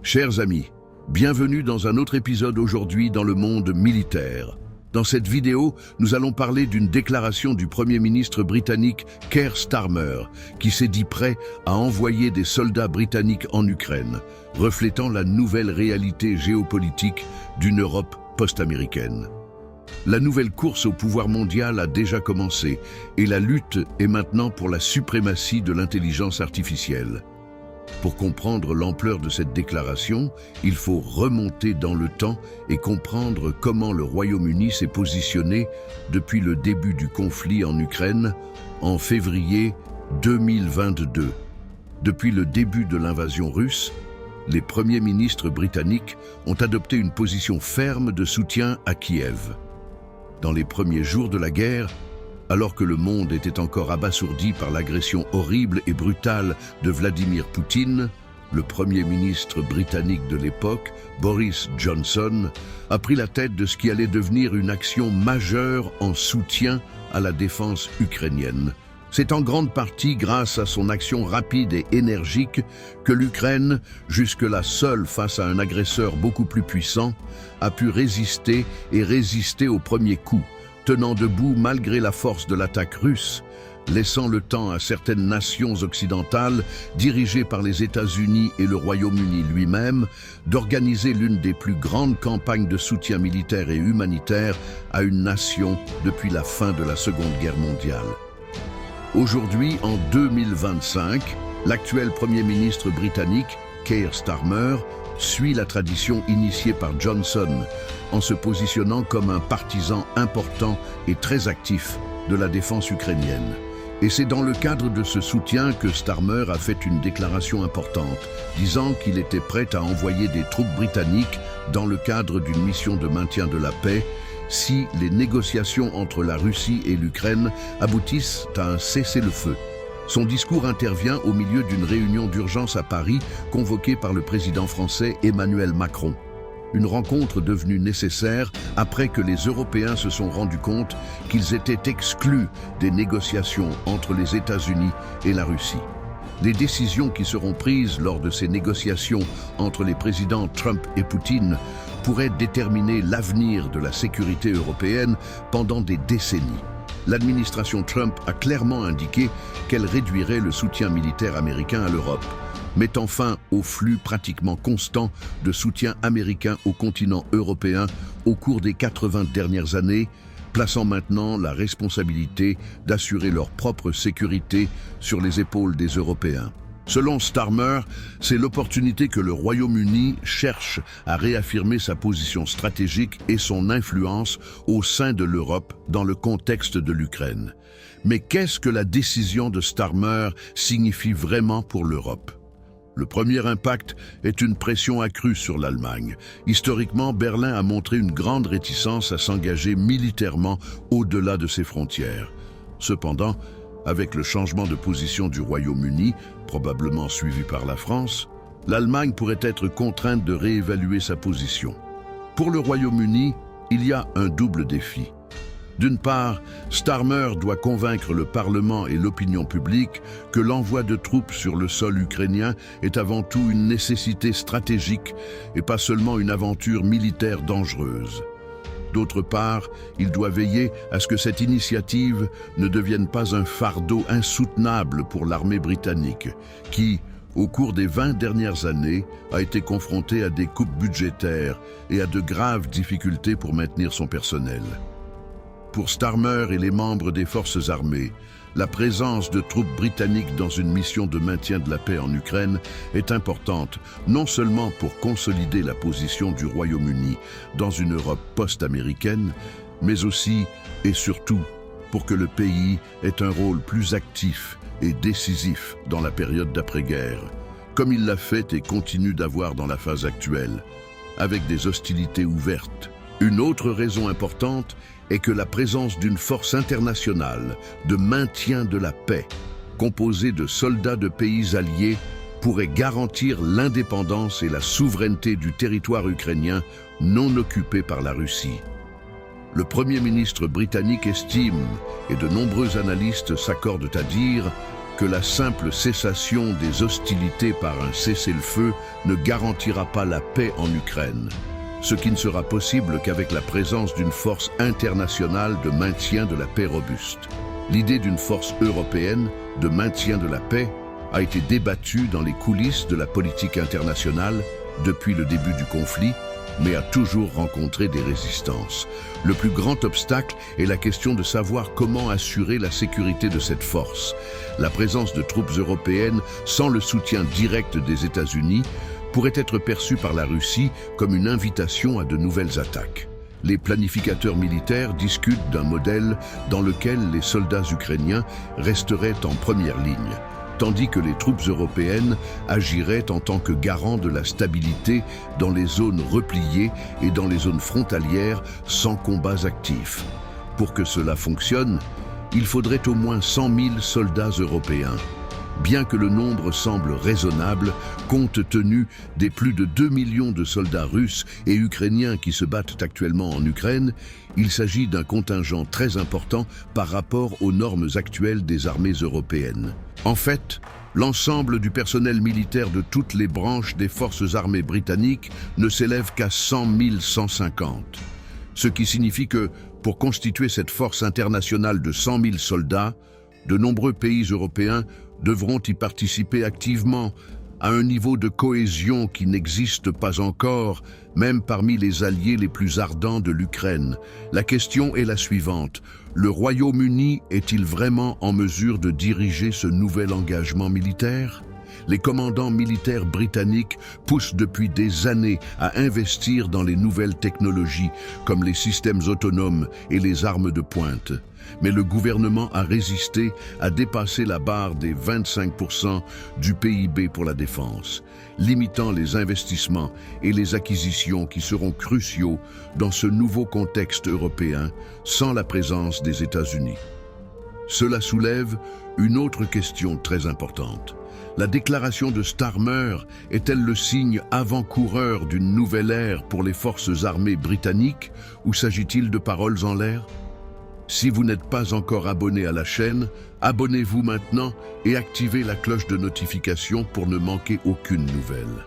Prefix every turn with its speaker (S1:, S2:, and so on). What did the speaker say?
S1: Chers amis, bienvenue dans un autre épisode aujourd'hui dans le monde militaire. Dans cette vidéo, nous allons parler d'une déclaration du Premier ministre britannique Keir Starmer, qui s'est dit prêt à envoyer des soldats britanniques en Ukraine, reflétant la nouvelle réalité géopolitique d'une Europe post-américaine. La nouvelle course au pouvoir mondial a déjà commencé et la lutte est maintenant pour la suprématie de l'intelligence artificielle. Pour comprendre l'ampleur de cette déclaration, il faut remonter dans le temps et comprendre comment le Royaume-Uni s'est positionné depuis le début du conflit en Ukraine en février 2022. Depuis le début de l'invasion russe, les premiers ministres britanniques ont adopté une position ferme de soutien à Kiev. Dans les premiers jours de la guerre, alors que le monde était encore abasourdi par l'agression horrible et brutale de Vladimir Poutine, le Premier ministre britannique de l'époque, Boris Johnson, a pris la tête de ce qui allait devenir une action majeure en soutien à la défense ukrainienne. C'est en grande partie grâce à son action rapide et énergique que l'Ukraine, jusque-là seule face à un agresseur beaucoup plus puissant, a pu résister au premier coup, tenant debout malgré la force de l'attaque russe, laissant le temps à certaines nations occidentales, dirigées par les États-Unis et le Royaume-Uni lui-même, d'organiser l'une des plus grandes campagnes de soutien militaire et humanitaire à une nation depuis la fin de la Seconde Guerre mondiale. Aujourd'hui, en 2025, l'actuel Premier ministre britannique, Keir Starmer, suit la tradition initiée par Johnson en se positionnant comme un partisan important et très actif de la défense ukrainienne. Et c'est dans le cadre de ce soutien que Starmer a fait une déclaration importante, disant qu'il était prêt à envoyer des troupes britanniques dans le cadre d'une mission de maintien de la paix si les négociations entre la Russie et l'Ukraine aboutissent à un cessez-le-feu. Son discours intervient au milieu d'une réunion d'urgence à Paris convoquée par le président français Emmanuel Macron. Une rencontre devenue nécessaire après que les Européens se sont rendus compte qu'ils étaient exclus des négociations entre les États-Unis et la Russie. Les décisions qui seront prises lors de ces négociations entre les présidents Trump et Poutine pourraient déterminer l'avenir de la sécurité européenne pendant des décennies. L'administration Trump a clairement indiqué qu'elle réduirait le soutien militaire américain à l'Europe, mettant fin au flux pratiquement constant de soutien américain au continent européen au cours des 80 dernières années, plaçant maintenant la responsabilité d'assurer leur propre sécurité sur les épaules des Européens. Selon Starmer, c'est l'opportunité que le Royaume-Uni cherche à réaffirmer sa position stratégique et son influence au sein de l'Europe dans le contexte de l'Ukraine. Mais qu'est-ce que la décision de Starmer signifie vraiment pour l'Europe ? Le premier impact est une pression accrue sur l'Allemagne. Historiquement, Berlin a montré une grande réticence à s'engager militairement au-delà de ses frontières. Cependant, avec le changement de position du Royaume-Uni, probablement suivi par la France, l'Allemagne pourrait être contrainte de réévaluer sa position. Pour le Royaume-Uni, il y a un double défi. D'une part, Starmer doit convaincre le Parlement et l'opinion publique que l'envoi de troupes sur le sol ukrainien est avant tout une nécessité stratégique et pas seulement une aventure militaire dangereuse. D'autre part, il doit veiller à ce que cette initiative ne devienne pas un fardeau insoutenable pour l'armée britannique, qui, au cours des 20 dernières années, a été confrontée à des coupes budgétaires et à de graves difficultés pour maintenir son personnel. Pour Starmer et les membres des forces armées, la présence de troupes britanniques dans une mission de maintien de la paix en Ukraine est importante, non seulement pour consolider la position du Royaume-Uni dans une Europe post-américaine, mais aussi et surtout pour que le pays ait un rôle plus actif et décisif dans la période d'après-guerre, comme il l'a fait et continue d'avoir dans la phase actuelle, avec des hostilités ouvertes. Une autre raison importante est que la présence d'une force internationale de maintien de la paix, composée de soldats de pays alliés, pourrait garantir l'indépendance et la souveraineté du territoire ukrainien non occupé par la Russie. Le Premier ministre britannique estime, et de nombreux analystes s'accordent à dire, que la simple cessation des hostilités par un cessez-le-feu ne garantira pas la paix en Ukraine, ce qui ne sera possible qu'avec la présence d'une force internationale de maintien de la paix robuste. L'idée d'une force européenne de maintien de la paix a été débattue dans les coulisses de la politique internationale depuis le début du conflit, mais a toujours rencontré des résistances. Le plus grand obstacle est la question de savoir comment assurer la sécurité de cette force. La présence de troupes européennes sans le soutien direct des États-Unis pourrait être perçue par la Russie comme une invitation à de nouvelles attaques. Les planificateurs militaires discutent d'un modèle dans lequel les soldats ukrainiens resteraient en première ligne, tandis que les troupes européennes agiraient en tant que garants de la stabilité dans les zones repliées et dans les zones frontalières sans combats actifs. Pour que cela fonctionne, il faudrait au moins 100 000 soldats européens. Bien que le nombre semble raisonnable, compte tenu des plus de 2 millions de soldats russes et ukrainiens qui se battent actuellement en Ukraine, il s'agit d'un contingent très important par rapport aux normes actuelles des armées européennes. En fait, l'ensemble du personnel militaire de toutes les branches des forces armées britanniques ne s'élève qu'à 100 150. Ce qui signifie que, pour constituer cette force internationale de 100 000 soldats, de nombreux pays européens devront y participer activement, à un niveau de cohésion qui n'existe pas encore, même parmi les alliés les plus ardents de l'Ukraine. La question est la suivante: le Royaume-Uni est-il vraiment en mesure de diriger ce nouvel engagement militaire ? Les commandants militaires britanniques poussent depuis des années à investir dans les nouvelles technologies, comme les systèmes autonomes et les armes de pointe. Mais le gouvernement a résisté à dépasser la barre des 25% du PIB pour la défense, limitant les investissements et les acquisitions qui seront cruciaux dans ce nouveau contexte européen sans la présence des États-Unis. Cela soulève une autre question très importante. La déclaration de Starmer est-elle le signe avant-coureur d'une nouvelle ère pour les forces armées britanniques, ou s'agit-il de paroles en l'air ? Si vous n'êtes pas encore abonné à la chaîne, abonnez-vous maintenant et activez la cloche de notification pour ne manquer aucune nouvelle.